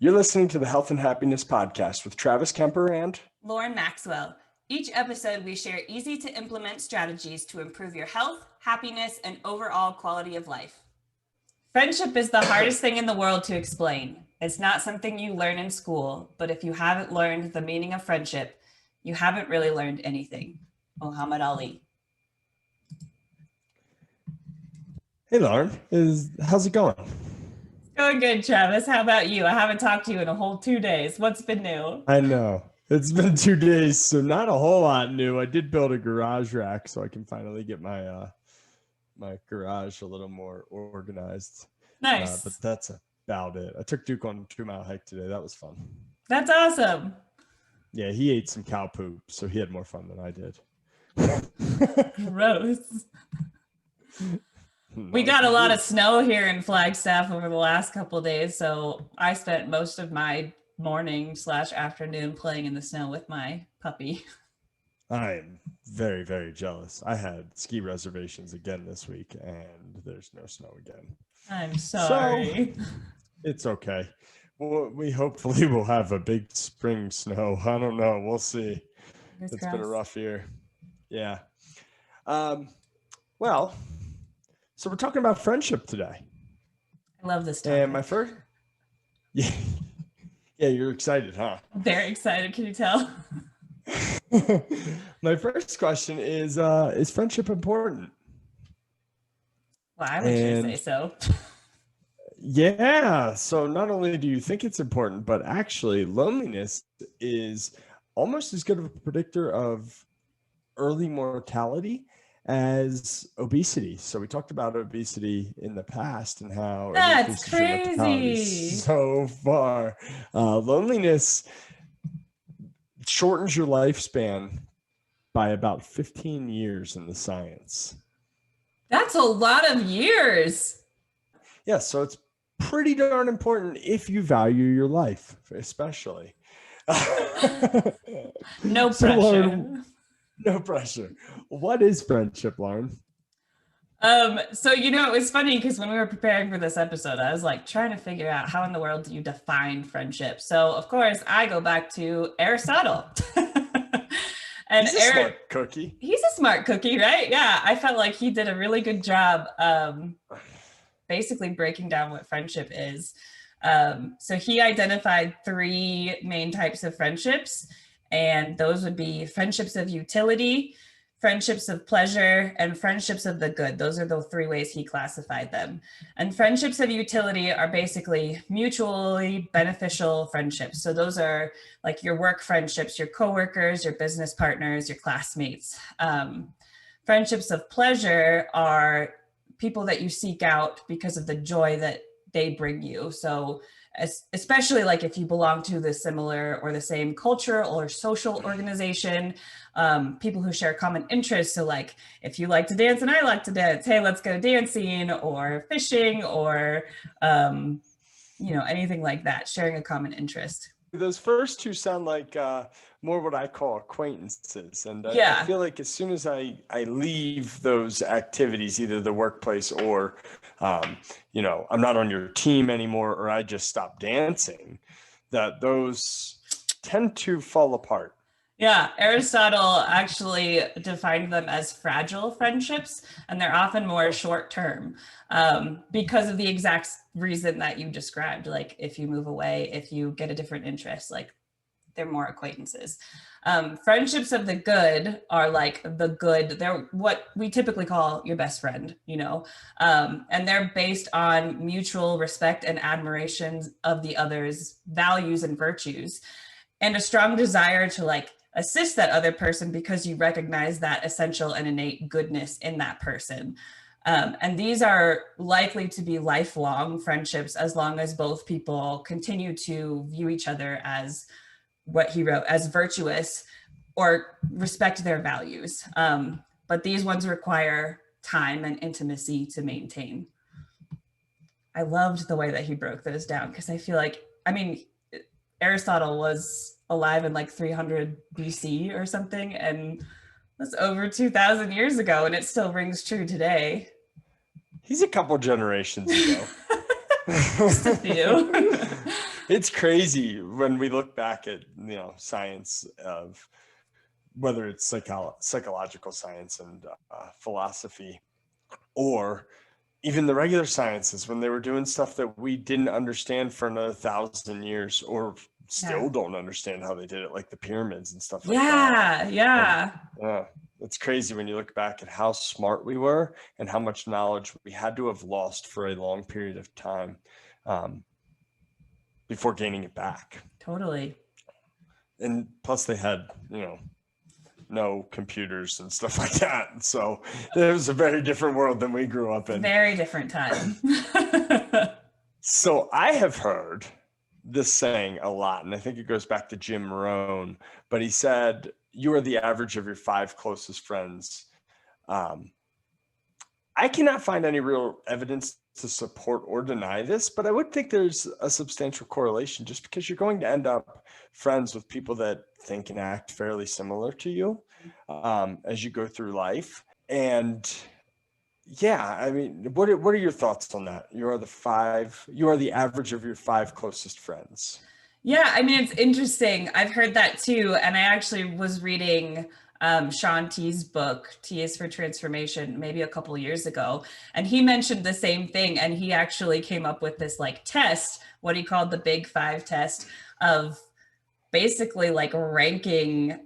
You're listening to the Health and Happiness Podcast with Travis Kemper and Lauryn Maxwell. Each episode, we share easy to implement strategies to improve your health, happiness, and overall quality of life. Friendship is the hardest thing in the world to explain. It's not something you learn in school, but if you haven't learned the meaning of friendship, you haven't really learned anything. Muhammad Ali. Hey Lauryn, how's it going? Going good, Travis. How about you? I haven't talked to you in a whole 2 days. What's been new? I know. It's been 2 days, so not a whole lot new. I did build a garage rack so I can finally get my my garage a little more organized. Nice. But that's about it. I took Duke on a 2-mile hike today. That was fun. That's awesome. Yeah, he ate some cow poop, so he had more fun than I did. Gross. We got a lot of snow here in Flagstaff over the last couple of days, so I spent most of my morning/afternoon playing in the snow with my puppy. I am very, very jealous. I had ski reservations again this week, and there's no snow again. I'm sorry. So, it's okay. Well, we hopefully will have a big spring snow. I don't know. We'll see. It's been a rough year. Yeah. Well, so we're talking about friendship today. I love this topic. And my first, yeah, you're excited, huh? Very excited. Can you tell? My first question is friendship important? Why would you say so? Yeah. So not only do you think it's important, but actually loneliness is almost as good of a predictor of early mortality as obesity. So we talked about obesity in the past and how that's crazy. So far, loneliness shortens your lifespan by about 15 years in the science. That's a lot of years. Yeah, so it's pretty darn important if you value your life, especially. No pressure. So, Lauryn, no pressure. What is friendship, Lauryn? So, it was funny because when we were preparing for this episode, I was like trying to figure out how in the world do you define friendship? So, of course, I go back to Aristotle. And he's a smart cookie. He's a smart cookie, right? Yeah, I felt like he did a really good job basically breaking down what friendship is. So he identified 3 main types of friendships, and those would be friendships of utility, friendships of pleasure, and friendships of the good. Those are the 3 ways he classified them. And friendships of utility are basically mutually beneficial friendships. So those are like your work friendships, your coworkers, your business partners, your classmates. Friendships of pleasure are people that you seek out because of the joy that they bring you. So especially like if you belong to the similar or the same culture or social organization, people who share common interests. So like if you like to dance and I like to dance, hey, let's go dancing or fishing or, anything like that, sharing a common interest. Those first 2 sound like more what I call acquaintances. And yeah. I feel like as soon as I leave those activities, either the workplace or, I'm not on your team anymore, or I just stop dancing, that those tend to fall apart. Yeah, Aristotle actually defined them as fragile friendships, and they're often more short-term because of the exact reason that you described. Like if you move away, if you get a different interest, like they're more acquaintances. Friendships of the good are like the good. They're what we typically call your best friend, and they're based on mutual respect and admiration of the other's values and virtues, and a strong desire to like assist that other person because you recognize that essential and innate goodness in that person. And these are likely to be lifelong friendships as long as both people continue to view each other as what he wrote as virtuous or respect their values. But these ones require time and intimacy to maintain. I loved the way that he broke those down because I feel like, Aristotle was alive in like 300 BC or something, and that's over 2,000 years ago, and it still rings true today. He's a couple generations ago. Just a few. It's crazy when we look back at, science of whether it's psychological science and philosophy, or even the regular sciences, when they were doing stuff that we didn't understand for another 1,000 years, or still Yeah. don't understand how they did it, like the pyramids and stuff like that. Yeah. Yeah. Yeah, it's crazy when you look back at how smart we were and how much knowledge we had to have lost for a long period of time before gaining it back. Totally. And plus they had, no computers and stuff like that. So it was a very different world than we grew up in. Very different time. So I have heard this saying a lot, and I think it goes back to Jim Rohn, but he said, you are the average of your 5 closest friends. I cannot find any real evidence to support or deny this, but I would think there's a substantial correlation, just because you're going to end up friends with people that think and act fairly similar to you as you go through life. And yeah, I mean, what are your thoughts on that? You are the average of your 5 closest friends. Yeah, I mean, it's interesting. I've heard that too. And I actually was reading Sean T's book, T is for Transformation, maybe a couple years ago. And he mentioned the same thing. And he actually came up with this like test, what he called the Big 5 test, of basically like ranking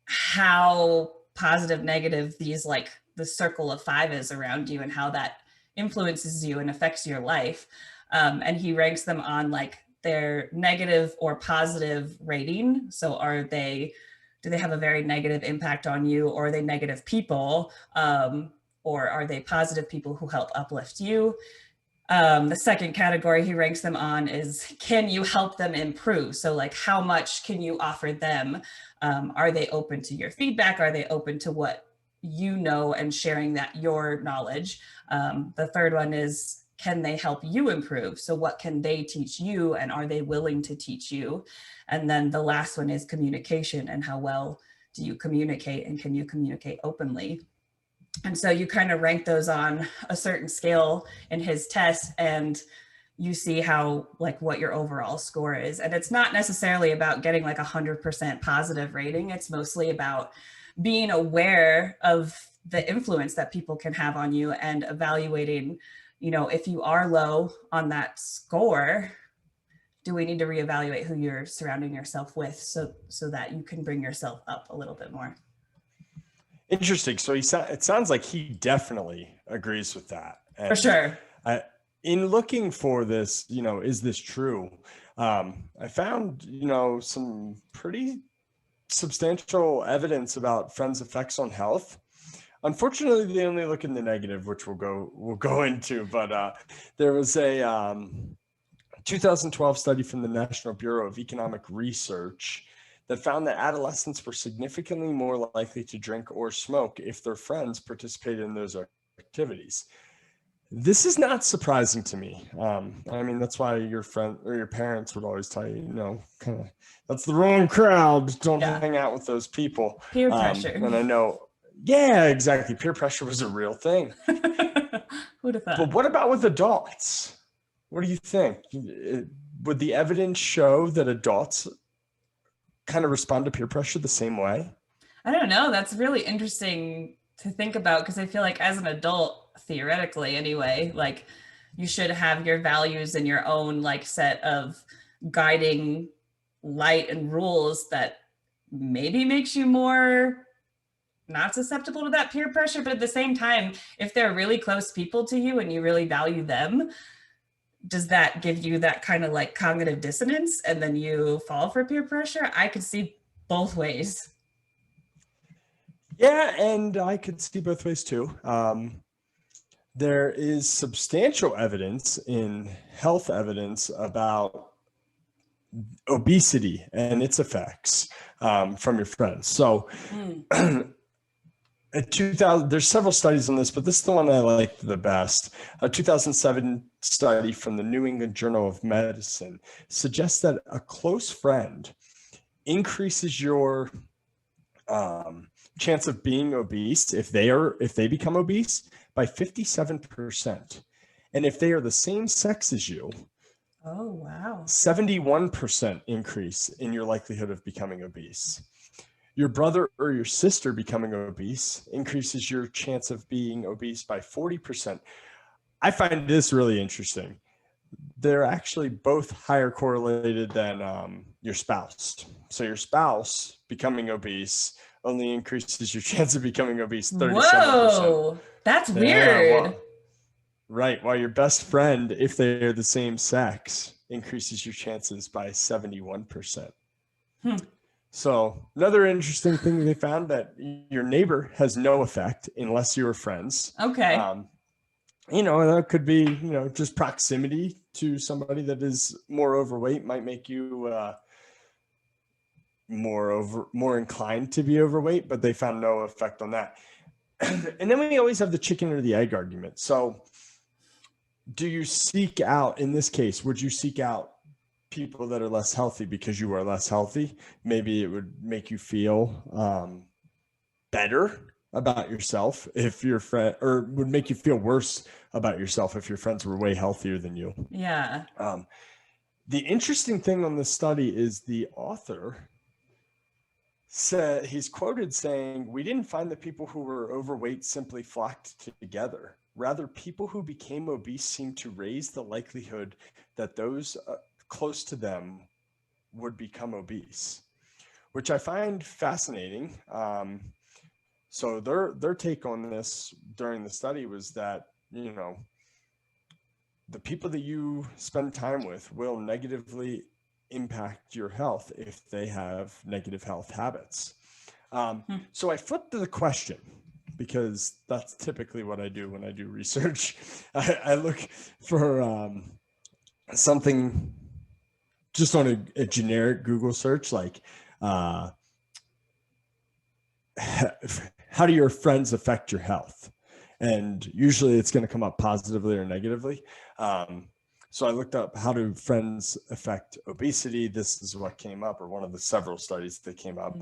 how positive, negative these like the circle of 5 is around you, and how that influences you and affects your life. And he ranks them on like their negative or positive rating. So do they have a very negative impact on you, or are they negative people? Or are they positive people who help uplift you? The second category he ranks them on is, can you help them improve? So like, how much can you offer them? Are they open to your feedback? Are they open to what you know and sharing that your knowledge? The third one is, can they help you improve? So what can they teach you, and are they willing to teach you? And then the last one is communication, and how well do you communicate, and can you communicate openly? And so you kind of rank those on a certain scale in his test, and you see how like what your overall score is. And it's not necessarily about getting like 100% positive rating. It's mostly about being aware of the influence that people can have on you, and evaluating, if you are low on that score, do we need to reevaluate who you're surrounding yourself with, so that you can bring yourself up a little bit more. Interesting. So it sounds like he definitely agrees with that. And for sure. In looking for this, is this true? I found, some pretty substantial evidence about friends' effects on health. Unfortunately, they only look in the negative, which we'll go into. But there was a 2012 study from the National Bureau of Economic Research that found that adolescents were significantly more likely to drink or smoke if their friends participated in those activities. This is not surprising to me. I mean, that's why your friend or your parents would always tell you, kind of, that's the wrong crowd. Don't hang out with those people. Peer pressure. And I know, yeah, exactly. Peer pressure was a real thing. Who'd have thought? But what about with adults? What do you think? Would the evidence show that adults kind of respond to peer pressure the same way? I don't know. That's really interesting to think about, because I feel like as an adult, theoretically anyway, like you should have your values and your own like set of guiding light and rules that maybe makes you more not susceptible to that peer pressure. But at the same time, if they're really close people to you and you really value them, does that give you that kind of like cognitive dissonance, and then you fall for peer pressure? I could see both ways. Yeah, and I could see both ways too. There is substantial evidence in health evidence about obesity and its effects from your friends. So there's several studies on this, but this is the one I like the best. A 2007 study from the New England Journal of Medicine suggests that a close friend increases your chance of being obese if they become obese by 57%. And if they are the same sex as you, Oh, wow. 71% increase in your likelihood of becoming obese. Your brother or your sister becoming obese increases your chance of being obese by 40%. I find this really interesting. They're actually both higher correlated than your spouse. So your spouse becoming obese only increases your chance of becoming obese 37%. Whoa, that's Yeah, weird. right. While your best friend, if they're the same sex, increases your chances by 71%. Hmm. So another interesting thing they found that your neighbor has no effect unless you were friends. Okay. That could be, just proximity to somebody that is more overweight might make you more inclined to be overweight, but they found no effect on that. And then we always have the chicken or the egg argument. So do you seek out, in this case, would you seek out people that are less healthy because you are less healthy? Maybe it would make you feel better about yourself if your friend, or would make you feel worse about yourself if your friends were way healthier than you. Yeah. The interesting thing on this study is the author said, he's quoted saying, "We didn't find that people who were overweight simply flocked together. Rather, people who became obese seemed to raise the likelihood that those close to them would become obese," which I find fascinating. So their take on this during the study was that, the people that you spend time with will negatively impact your health if they have negative health habits. So I flipped to the question, because that's typically what I do when I do research. I look for something just on a generic Google search, like how do your friends affect your health? And usually it's going to come up positively or negatively. So I looked up, how do friends affect obesity? This is what came up, or one of the several studies that came up.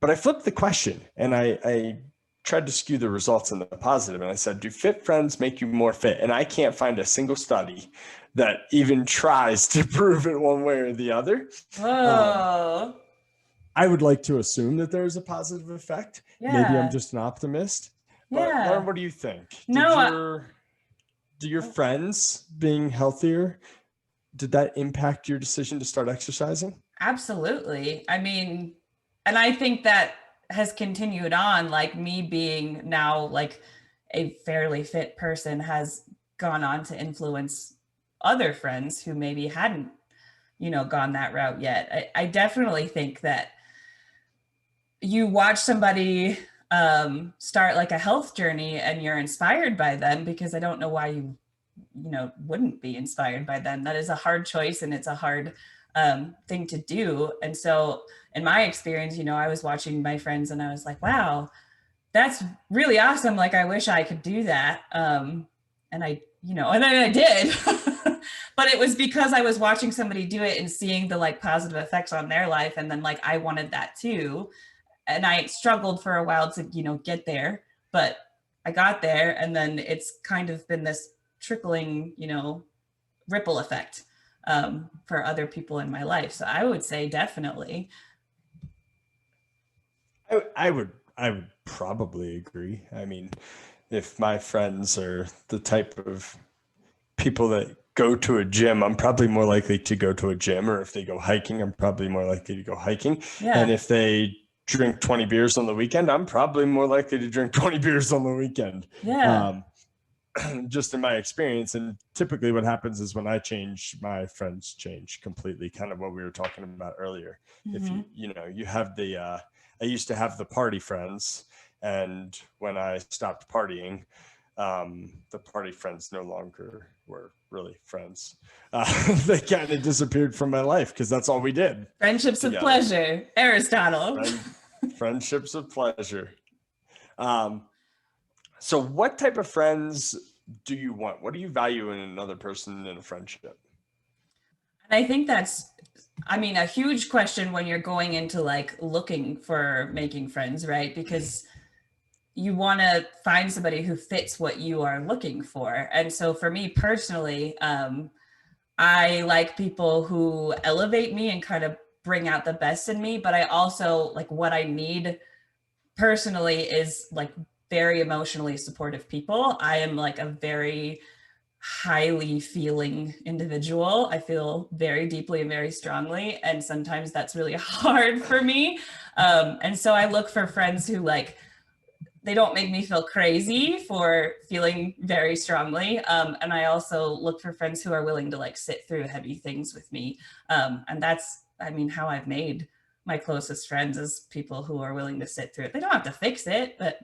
But I flipped the question and I tried to skew the results in the positive. And I said, do fit friends make you more fit? And I can't find a single study that even tries to prove it one way or the other. Whoa. I would like to assume that there's a positive effect. Maybe I'm Yeah. just an optimist. But Yeah. Lauren, what do you think? No. Do your friends being healthier, did that impact your decision to start exercising? Absolutely. I mean, and I think that has continued on, like me being now like a fairly fit person has gone on to influence other friends who maybe hadn't, gone that route yet. I definitely think that you watch somebody start like a health journey and you're inspired by them, because I don't know why you wouldn't be inspired by them. That is a hard choice and it's a hard thing to do. And so in my experience, I was watching my friends and I was like, wow, that's really awesome. Like, I wish I could do that. And and then I did. But it was because I was watching somebody do it and seeing the like positive effects on their life. And then like, I wanted that too. And I struggled for a while to, get there, but I got there. And then it's kind of been this trickling, ripple effect for other people in my life. So I would say definitely. I would probably agree. I mean, if my friends are the type of people that go to a gym, I'm probably more likely to go to a gym, or if they go hiking, I'm probably more likely to go hiking. Yeah. And if they drink 20 beers on the weekend, I'm probably more likely to drink 20 beers on the weekend. Yeah. Just in my experience. And typically what happens is when I change, my friends change completely, kind of what we were talking about earlier. If you have I used to have the party friends, and when I stopped partying, the party friends no longer were really friends. They kind of disappeared from my life because that's all we did. Friendships together. Of pleasure, Aristotle. Friendships of pleasure. So what type of friends do you want? What do you value in another person in a friendship? And I think that's, a huge question when you're going into like looking for making friends, right? Because you want to find somebody who fits what you are looking for. And so for me personally, I like people who elevate me and kind of bring out the best in me, but I also like what I need personally is like very emotionally supportive people. I am like a very highly feeling individual. I feel very deeply and very strongly, and sometimes that's really hard for me. And so I look for friends who like they don't make me feel crazy for feeling very strongly. And I also look for friends who are willing to like sit through heavy things with me. And that's, I mean, how I've made my closest friends is people who are willing to sit through it. They don't have to fix it, but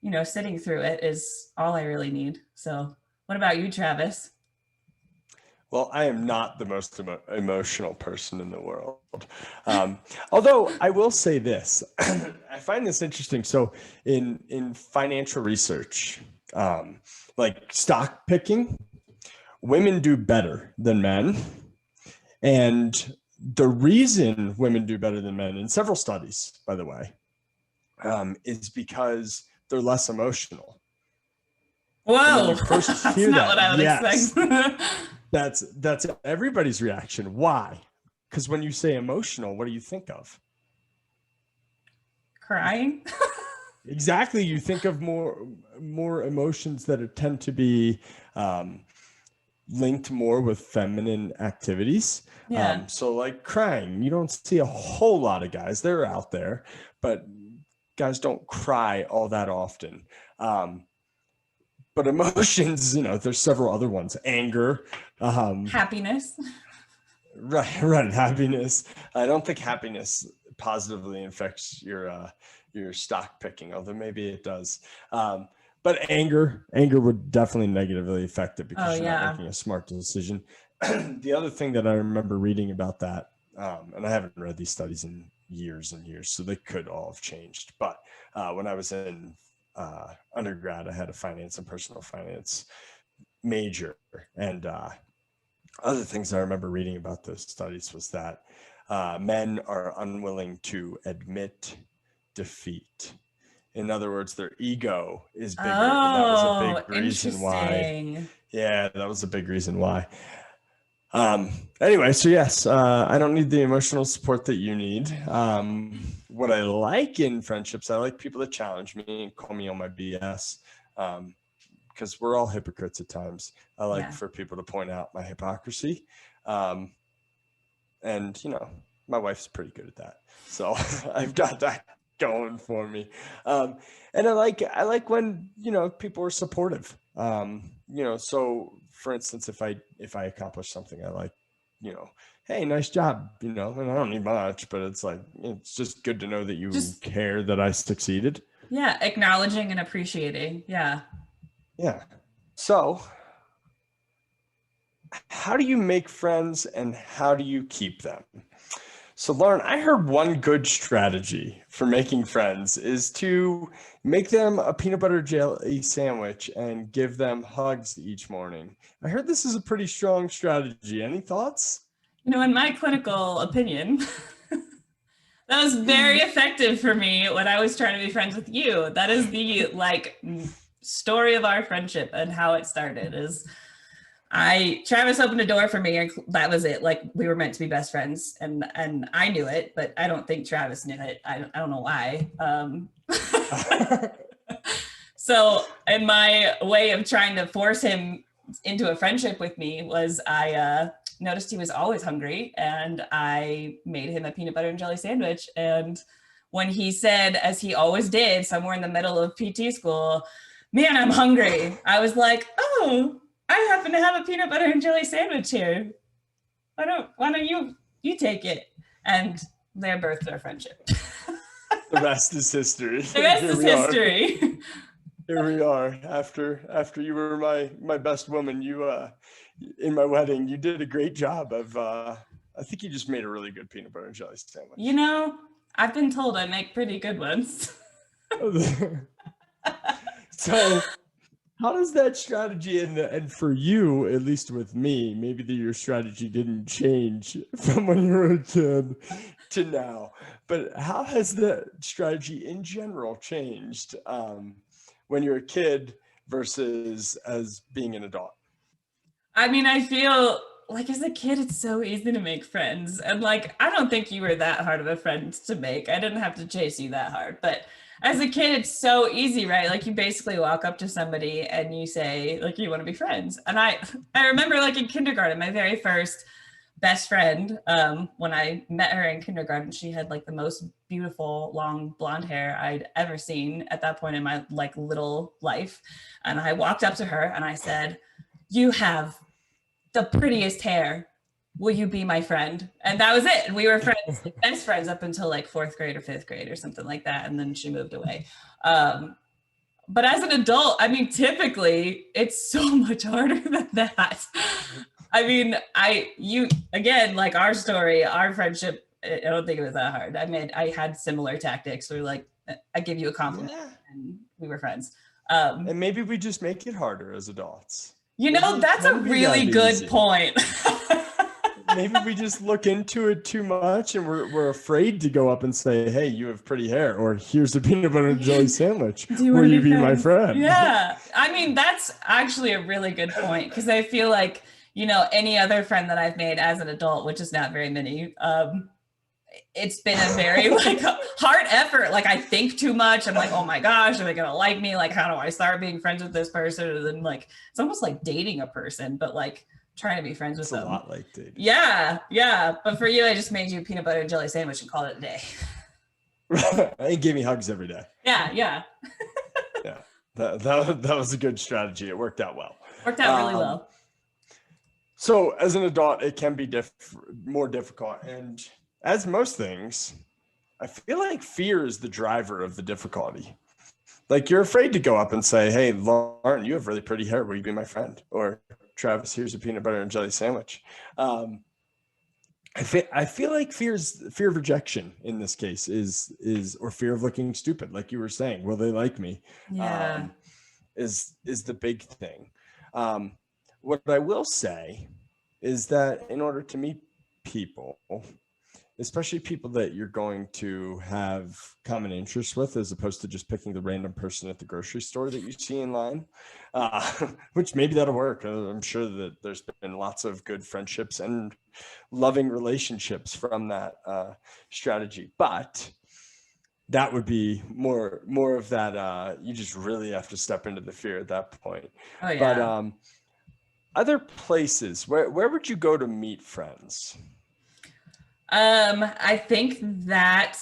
you know, sitting through it is all I really need. So what about you, Travis? Well, I am not the most emotional person in the world. Um, Although I will say this, I find this interesting. So in financial research, like stock picking, women do better than men. And the reason women do better than men in several studies, by the way, is because they're less emotional. And when Whoa, you first that's hear not what that, I would yes, expect. that's everybody's reaction. Why? Because when you say emotional, what do you think of? Crying. Exactly, you think of more emotions that tend to be um, linked more with feminine activities. Yeah. So like crying, you don't see a whole lot of guys. They're out there, but guys don't cry all that often. Um, but emotions, there's several other ones. Anger, Happiness. right, happiness. I don't think happiness positively affects your stock picking, although maybe it does. But anger would definitely negatively affect it Oh because you're not yeah. making a smart decision. The other thing that I remember reading about that, and I haven't read these studies in years and years, so they could all have changed. But when I was in undergrad, I had a finance and personal finance major, and other things I remember reading about those studies was that men are unwilling to admit defeat. In other words, their ego is bigger, and that was a big Oh, reason why. interesting. Yeah, that was a big reason why. Anyway, so yes, I don't need the emotional support that you need. What I like in friendships, I like people that challenge me and call me on my BS. Because we're all hypocrites at times. I like Yeah. for people to point out my hypocrisy. Um, and, my wife's pretty good at that. So I've got that going for me. And I like when, people are supportive. So for instance, if I accomplish something, I like, hey, nice job, and I don't need much, but it's just good to know that you Just care that I succeeded. yeah, acknowledging and appreciating. Yeah. Yeah. So how do you make friends and how do you keep them? So, Lauren, I heard one good strategy for making friends is to make them a peanut butter jelly sandwich and give them hugs each morning. I heard this is a pretty strong strategy. Any thoughts? You know, in my clinical opinion, that was very effective for me when I was trying to be friends with you. That is the like story of our friendship and how it started is Travis opened a door for me and that was it. Like we were meant to be best friends and I knew it, but I don't think Travis knew it. I don't know why. So in my way of trying to force him into a friendship with me was I noticed he was always hungry and I made him a peanut butter and jelly sandwich. And when he said, as he always did, somewhere in the middle of PT school, man, I'm hungry, I was like, oh, I happen to have a peanut butter and jelly sandwich here. Why don't you take it? And they birthed our friendship. The rest is history. The rest Here is we are. history. Here we are. After you were my best woman, you in my wedding, you did a great job of I think you just made a really good peanut butter and jelly You sandwich. know, I've been told I make pretty good ones. So how does that strategy and for you, at least with me, maybe your strategy didn't change from when you were a kid to now, but how has the strategy in general changed when you're a kid versus as being an adult? I mean, I feel like as a kid, it's so easy to make friends. And like, I don't think you were that hard of a friend to make. I didn't have to chase you that hard. But as a kid, it's so easy, right? Like you basically walk up to somebody and you say, like, you want to be friends. And I remember like in kindergarten, my very first best friend, when I met her in kindergarten, she had like the most beautiful long blonde hair I'd ever seen at that point in my like little life. And I walked up to her and I said, you have the prettiest hair. Will you be my friend? And that was it. And we were friends, best friends up until like fourth grade or fifth grade or something like that. And then she moved away. But as an adult, I mean, typically it's so much harder than that. I mean, you again, like our story, our friendship, I don't think it was that hard. I mean, I had similar tactics. We were like, I give you a compliment, and we were friends. And maybe we just make it harder as adults. You know, that's a really good point. Maybe we just look into it too much and we're afraid to go up and say, hey, you have pretty hair, or here's a peanut butter and jelly sandwich. Will you be my friend? Yeah. I mean, that's actually a really good point, because I feel like, you know, any other friend that I've made as an adult, which is not very many, it's been a very like hard effort. Like I think too much. I'm like, oh my gosh, are they gonna like me? Like, how do I start being friends with this person? And then like, it's almost like dating a person, but like trying to be friends with them. It's a lot like dating. Yeah, yeah. But for you, I just made you a peanut butter and jelly sandwich and called it a day. And gave me hugs every day. Yeah, yeah. Yeah, that was a good strategy. It worked out well. Worked out really well. So as an adult, it can be more difficult. And as most things, I feel like fear is the driver of the difficulty. Like you're afraid to go up and say, hey, Lauryn, you have really pretty hair. Will you be my friend? Or Travis, here's a peanut butter and jelly sandwich. I feel like fear of rejection in this case is or fear of looking stupid. Like you were saying, will they like me? Yeah. Is the big thing. What I will say is that in order to meet people, especially people that you're going to have common interests with, as opposed to just picking the random person at the grocery store that you see in line, which maybe that'll work. I'm sure that there's been lots of good friendships and loving relationships from that strategy. But that would be more of that. You just really have to step into the fear at that point. Oh, yeah. But other places, where would you go to meet friends? I think that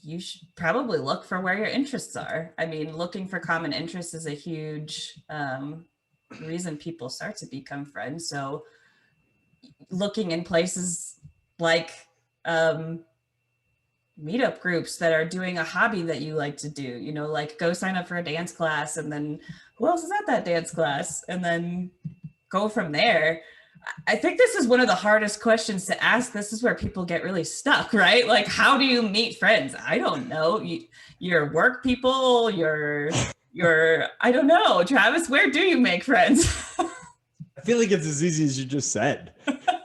you should probably look for where your interests are. I mean, looking for common interests is a huge reason people start to become friends. So looking in places like meetup groups that are doing a hobby that you like to do, you know, like go sign up for a dance class, and then who else is at that dance class? And then go from there. I think this is one of the hardest questions to ask. This is where people get really stuck, right? Like, how do you meet friends? I don't know. You're work people, you're, I don't know. Travis, where do you make friends? I feel like it's as easy as you just said.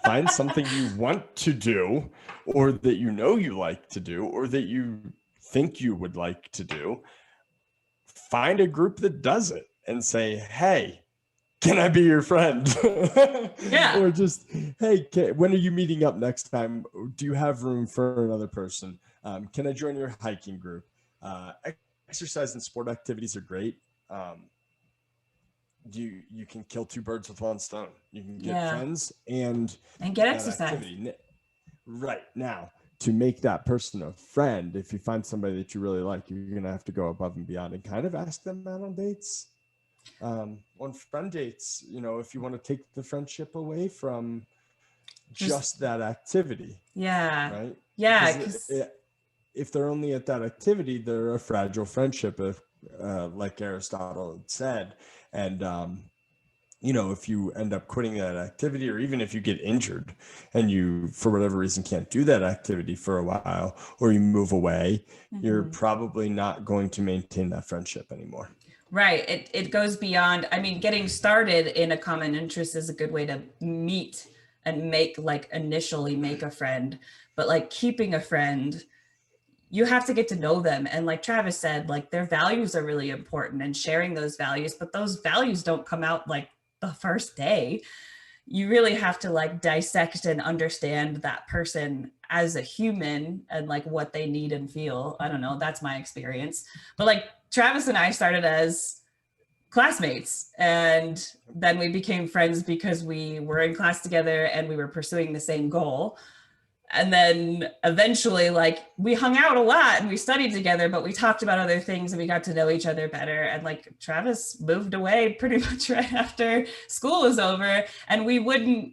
Find something you want to do, or that you know you like to do, or that you think you would like to do. Find a group that does it and say, hey, can I be your friend? Yeah. Or just, hey, when are you meeting up next time? Do you have room for another person? Can I join your hiking group? Exercise and sport activities are great. You can kill two birds with one stone. You can get friends and get exercise. Activity. Right. Now, to make that person a friend, if you find somebody that you really like, you're going to have to go above and beyond and kind of ask them out on dates. On friend dates, you know, if you want to take the friendship away from just that activity. Yeah. Right. Yeah. If they're only at that activity, they're a fragile friendship, like Aristotle had said. And, you know, if you end up quitting that activity, or even if you get injured and you, for whatever reason, can't do that activity for a while, or you move away, you're probably not going to maintain that friendship anymore. Right. It goes beyond, I mean, getting started in a common interest is a good way to meet and initially make a friend, but like keeping a friend, you have to get to know them. And like Travis said, like their values are really important, and sharing those values, but those values don't come out like the first day. you really have to like dissect and understand that person as a human and like what they need and feel. I don't know, that's my experience. But like Travis and I started as classmates, and then we became friends because we were in class together and we were pursuing the same goal. And then eventually, like, we hung out a lot and we studied together, but we talked about other things and we got to know each other better. And like Travis moved away pretty much right after school was over, and we wouldn't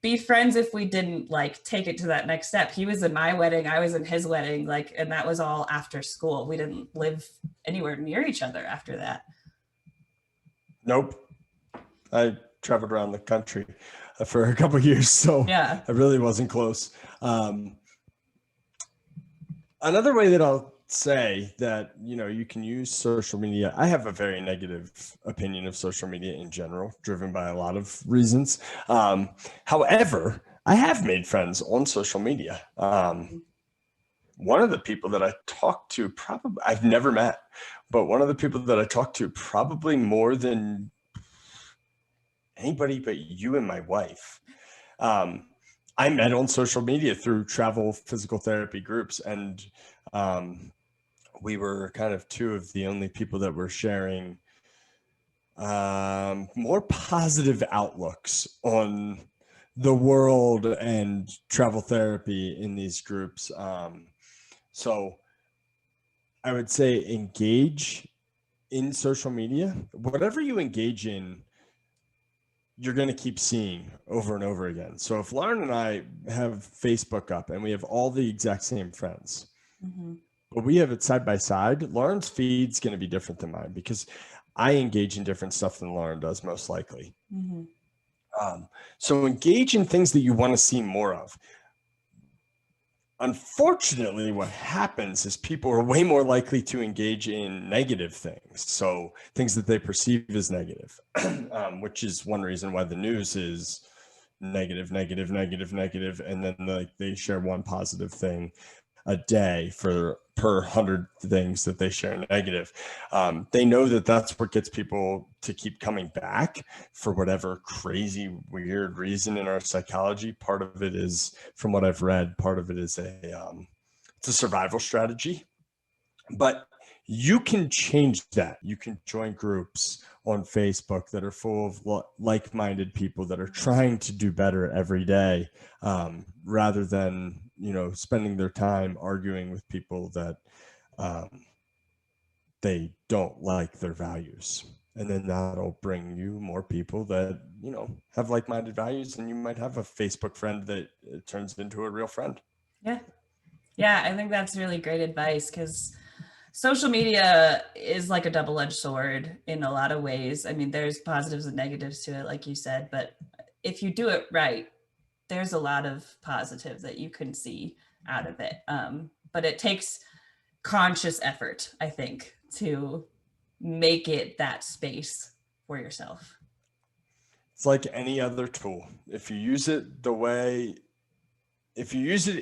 be friends if we didn't like take it to that next step. He was in my wedding, I was in his wedding, like, and that was all after school. We didn't live anywhere near each other after that. Nope. I traveled around the country for a couple of years, so Yeah. I really wasn't close. Another way that I'll say that, you know, you can use social media. I have a very negative opinion of social media in general, driven by a lot of reasons. However, I have made friends on social media. One of the people that I talked to, probably I've never met, but one of the people that I talked to probably more than anybody but you and my wife, I met on social media through travel physical therapy groups, and we were kind of two of the only people that were sharing more positive outlooks on the world and travel therapy in these groups. So I would say engage in social media. Whatever you engage in, you're going to keep seeing over and over again. So if Lauryn and I have Facebook up and we have all the exact same friends, but we have it side by side, Lauryn's feed's going to be different than mine because I engage in different stuff than Lauryn does, most likely. So engage in things that you want to see more of. Unfortunately, what happens is people are way more likely to engage in negative things. So things that they perceive as negative, which is one reason why the news is negative, negative, negative, negative. And then like they share one positive thing a day per 100 things that they share negative. They know that that's what gets people to keep coming back for whatever crazy, weird reason in our psychology. Part of it is, from what I've read, part of it is it's a survival strategy. But you can change that. You can join groups on Facebook that are full of like-minded people that are trying to do better every day, rather than, you know, spending their time arguing with people that they don't like their values. And then that'll bring you more people that, you know, have like-minded values, and you might have a Facebook friend that turns into a real friend. Yeah. Yeah, I think that's really great advice, because social media is like a double-edged sword in a lot of ways. I mean, there's positives and negatives to it, like you said, but if you do it right, there's a lot of positive that you can see out of it. But it takes conscious effort, I think, to make it that space for yourself. It's like any other tool. If you use it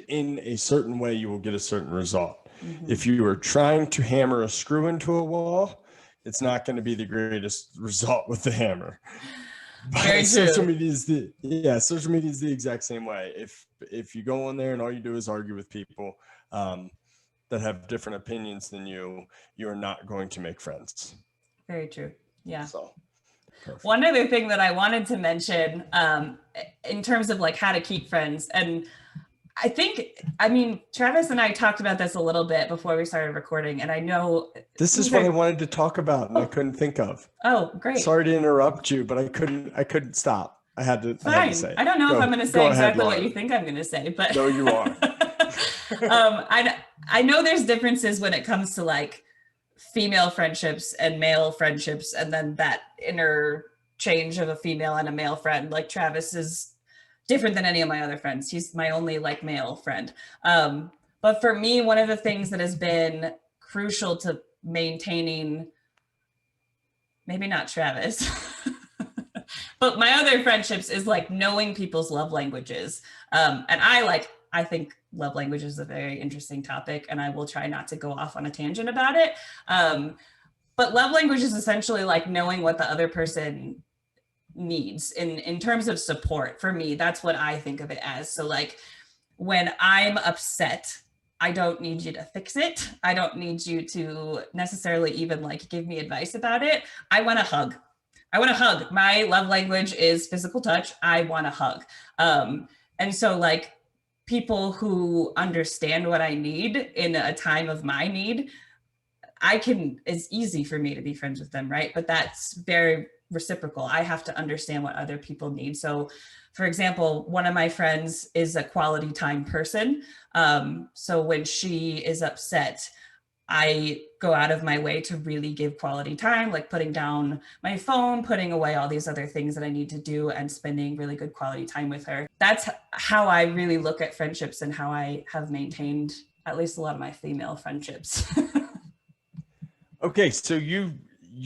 in a certain way, you will get a certain result. If you are trying to hammer a screw into a wall, it's not going to be the greatest result with the hammer. Very true. Social media is the exact same way. If you go on there and all you do is argue with people that have different opinions than you are not going to make friends. Very true. Yeah. So perfect. One other thing that I wanted to mention, in terms of like how to keep friends, and I mean, Travis and I talked about this a little bit before we started recording, and I know this is what I wanted to talk about and I couldn't think of. Oh, great. Sorry to interrupt you, but I couldn't stop. I had to say it. I don't know if I'm going to say exactly what you think I'm going to say, but no, you are. I know there's differences when it comes to like female friendships and male friendships, and then that interchange of a female and a male friend. Like Travis is different than any of my other friends. He's my only like male friend. But for me, one of the things that has been crucial to maintaining, maybe not Travis, but my other friendships, is like knowing people's love languages. And I think love language is a very interesting topic, and I will try not to go off on a tangent about it. But love language is essentially like knowing what the other person needs in terms of support. For me, that's what I think of it as. So like when I'm upset, I don't need you to fix it. I don't need you to necessarily even like give me advice about it. I want a hug. I want a hug. My love language is physical touch. I want a hug. And so like people who understand what I need in a time of my need, it's easy for me to be friends with them, right? But that's very reciprocal. I have to understand what other people need. So for example, one of my friends is a quality time person. So when she is upset, I go out of my way to really give quality time, like putting down my phone, putting away all these other things that I need to do, and spending really good quality time with her. That's how I really look at friendships and how I have maintained at least a lot of my female friendships. Okay, so you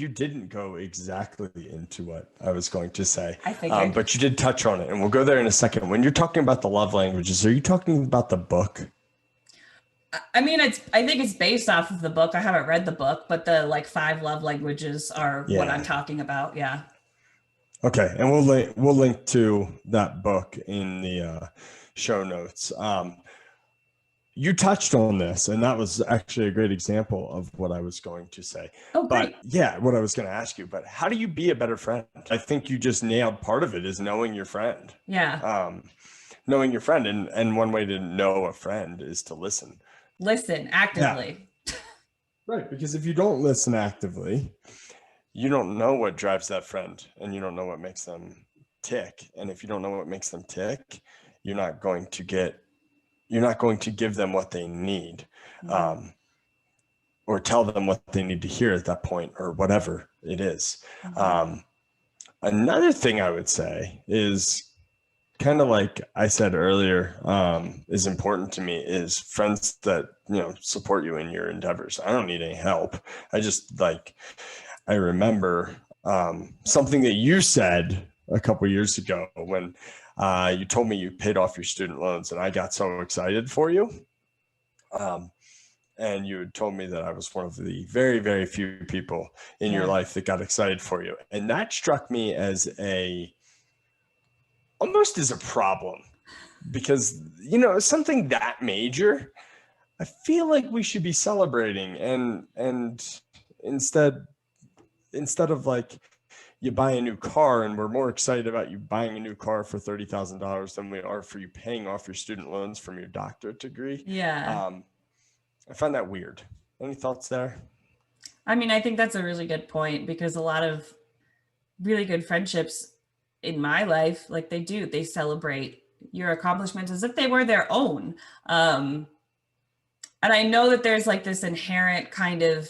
didn't go exactly into what I was going to say, I figured. but you did touch on it, and we'll go there in a second. When you're talking about the love languages, are you talking about the book? I mean, I think it's based off of the book. I haven't read the book, but the like 5 love languages are what I'm talking about. Yeah. Okay, and we'll link to that book in the show notes. You touched on this, and that was actually a great example of what I was going to say. Oh, great. But yeah, what I was going to ask you, but how do you be a better friend? I think you just nailed part of it, is knowing your friend. Yeah. Knowing your friend, and one way to know a friend is to listen. Listen actively. Yeah. Right, because if you don't listen actively, you don't know what drives that friend, and you don't know what makes them tick. And if you don't know what makes them tick, you're not going to give them what they need, or tell them what they need to hear at that point, or whatever it is. Another thing I would say is kind of like I said earlier, is important to me, is friends that, support you in your endeavors. I don't need any help. I remember something that you said a couple years ago when you told me you paid off your student loans, and I got so excited for you. And you had told me that I was one of the very, very few people in your life that got excited for you. And that struck me as almost as a problem, because, something that major, I feel like we should be celebrating, and instead of like, you buy a new car, and we're more excited about you buying a new car for $30,000 than we are for you paying off your student loans from your doctorate degree. Yeah. I find that weird. Any thoughts there? I mean, I think that's a really good point, because a lot of really good friendships in my life, like they celebrate your accomplishments as if they were their own. And I know that there's like this inherent kind of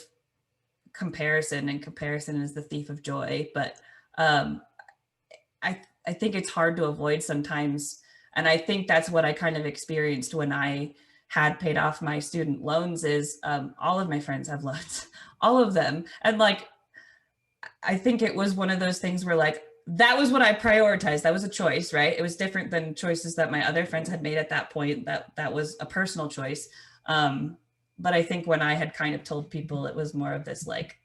comparison, and comparison is the thief of joy, but I think it's hard to avoid sometimes. And I think that's what I kind of experienced when I had paid off my student loans, is all of my friends have loans, all of them. And like, I think it was one of those things where like, that was what I prioritized. That was a choice, right? It was different than choices that my other friends had made at that point. That was a personal choice. But I think when I had kind of told people, it was more of this, like,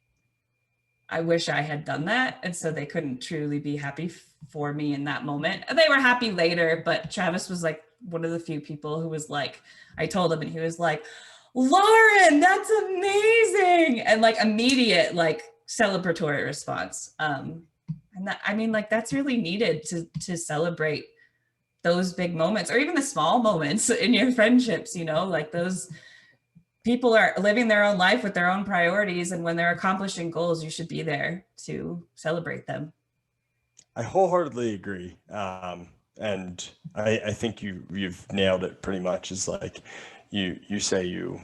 I wish I had done that. And so they couldn't truly be happy for me in that moment. They were happy later, but Travis was like one of the few people who was like, I told him and he was like, Lauryn, that's amazing. And like immediate, like celebratory response. And that, I mean, like that's really needed to celebrate those big moments, or even the small moments in your friendships, like those people are living their own life with their own priorities. And when they're accomplishing goals, you should be there to celebrate them. I wholeheartedly agree. And I think you've nailed it pretty much. Is like you say you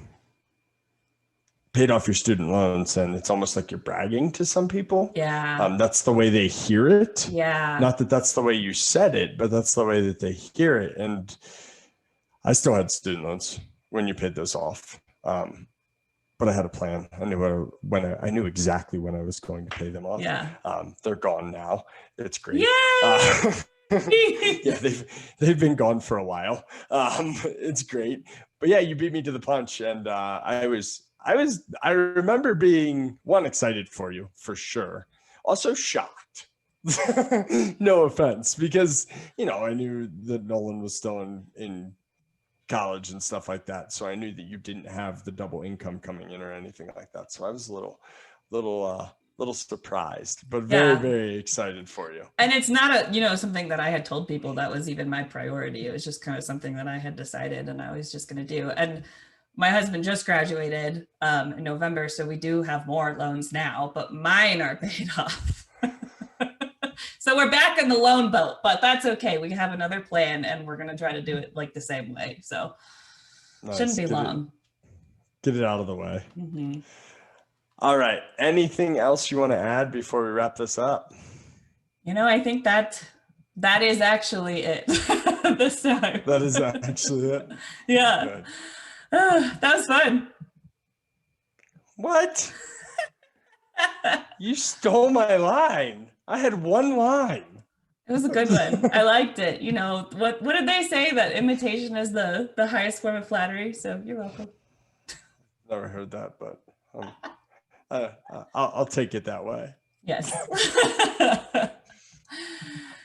paid off your student loans, and it's almost like you're bragging to some people. Yeah. That's the way they hear it. Yeah. Not that that's the way you said it, but that's the way that they hear it. And I still had student loans when you paid those off. But I had a plan. I knew exactly when I was going to pay them off. Yeah. They're gone now. It's great. Yay! Yeah, they've been gone for a while. It's great. But yeah, you beat me to the punch, and I remember being excited for you for sure. Also shocked, No offense, because, I knew that Nolan was still in college and stuff like that. So I knew that you didn't have the double income coming in or anything like that. So I was a little surprised, but very, Yeah. very excited for you. And it's not something that I had told people that was even my priority. It was just kind of something that I had decided and I was just going to do. And my husband just graduated in November, so we do have more loans now, but mine are paid off. So we're back in the loan boat, but that's okay. We have another plan and we're going to try to do it like the same way. So Nice. Shouldn't be long. Get it out of the way. Mm-hmm. All right. Anything else you want to add before we wrap this up? I think that is actually it this time. That is actually it. Yeah. That was fun. What? You stole my line. I had one line. It was a good one. I liked it. What did they say? That imitation is the highest form of flattery. So you're welcome. Never heard that, but I'll take it that way. Yes.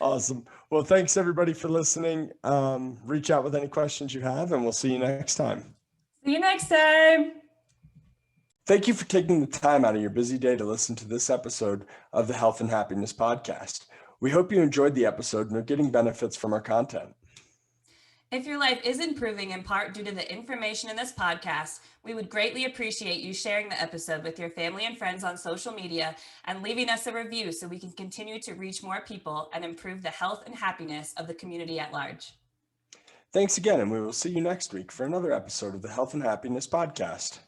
Awesome. Well, thanks everybody for listening. Reach out with any questions you have, and we'll see you next time. See you next time. Thank you for taking the time out of your busy day to listen to this episode of the Health and Happiness Podcast. We hope you enjoyed the episode and are getting benefits from our content. If your life is improving in part due to the information in this podcast, we would greatly appreciate you sharing the episode with your family and friends on social media and leaving us a review so we can continue to reach more people and improve the health and happiness of the community at large. Thanks again, and we will see you next week for another episode of the Health and Happiness Podcast.